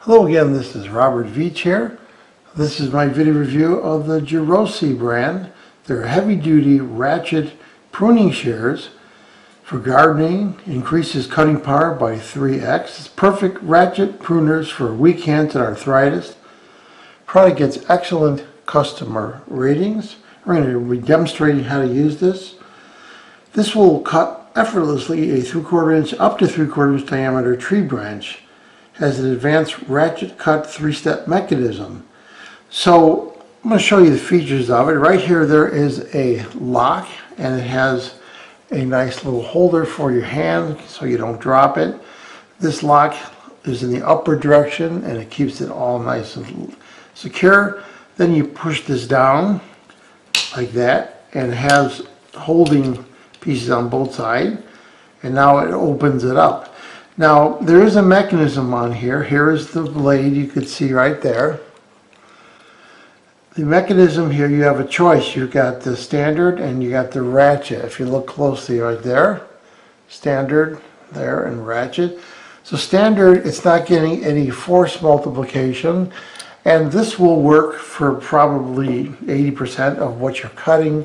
Hello again, this is Robert Veach here. This is my video review of the GEROSSI brand. They're heavy-duty ratchet pruning shears for gardening, increases cutting power by 3x. It's perfect ratchet pruners for weak hands and arthritis. Product gets excellent customer ratings. We're going to be demonstrating how to use this. This will cut effortlessly a 3/4 inch up to 3/4 inch diameter tree branch. Has an advanced Ratchet-Cut 3-step mechanism. So I'm going to show you the features of it. Right here there is a lock, and it has a nice little holder for your hand so you don't drop it. This lock is in the upward direction and it keeps it all nice and secure. Then you push this down like that, and it has holding pieces on both sides, and now it opens it up. Now there is a mechanism on here. Here is the blade, you could see right there. The mechanism here, you have a choice. You've got the standard and you got the ratchet. If you look closely right there, standard there and ratchet. So standard, it's not getting any force multiplication, and this will work for probably 80% of what you're cutting.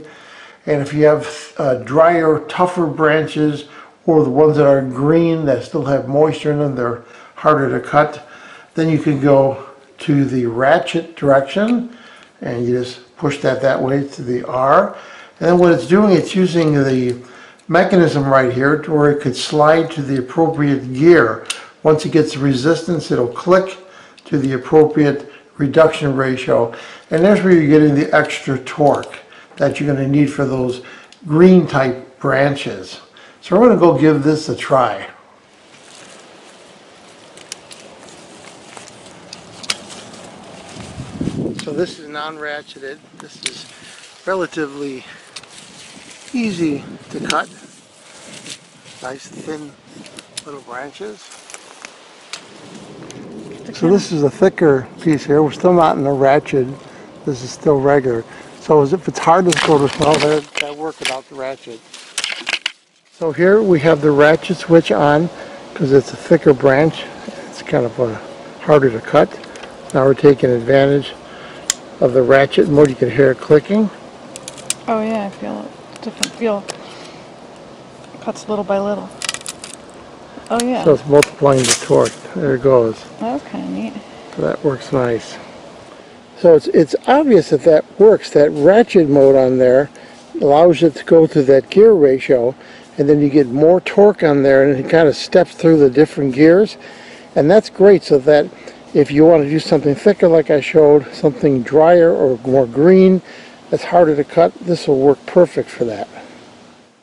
And if you have drier, tougher branches, or the ones that are green that still have moisture in them, they're harder to cut, then you can go to the ratchet direction and you just push that way to the R. And then what it's doing, it's using the mechanism right here to where it could slide to the appropriate gear. Once it gets the resistance, it'll click to the appropriate reduction ratio, and there's where you're getting the extra torque that you're going to need for those green type branches. So we're going to go give this a try. So this is non-ratcheted. This is relatively easy to cut. Nice thin little branches. So this is a thicker piece here. We're still not in a ratchet. This is still regular. So as if it's hard to go to smell, that work without the ratchet. So here we have the ratchet switch on because it's a thicker branch. It's kind of harder to cut. Now we're taking advantage of the ratchet mode. You can hear it clicking. Oh yeah, I feel it. Different feel. It cuts little by little. Oh yeah. So it's multiplying the torque. There it goes. That was kind of neat. So that works nice. So it's obvious that works. That ratchet mode on there allows it to go to that gear ratio, and then you get more torque on there, and it kind of steps through the different gears, and that's great. So that if you want to do something thicker like I showed, something drier or more green that's harder to cut, this will work perfect for that.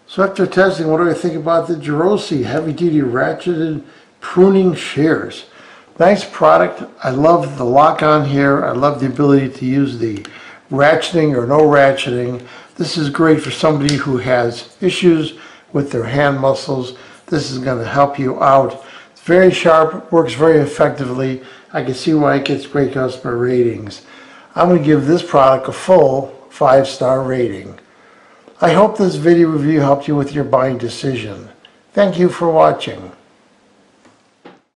So after testing, what do I think about the GEROSSI heavy-duty ratcheted pruning shears? Nice product. I love the lock on here. I love the ability to use the ratcheting or no ratcheting. This is great for somebody who has issues with their hand muscles. This is going to help you out. It's very sharp, works very effectively. I can see why it gets great customer ratings. I'm going to give this product a full 5-star rating. I hope this video review helped you with your buying decision. Thank you for watching.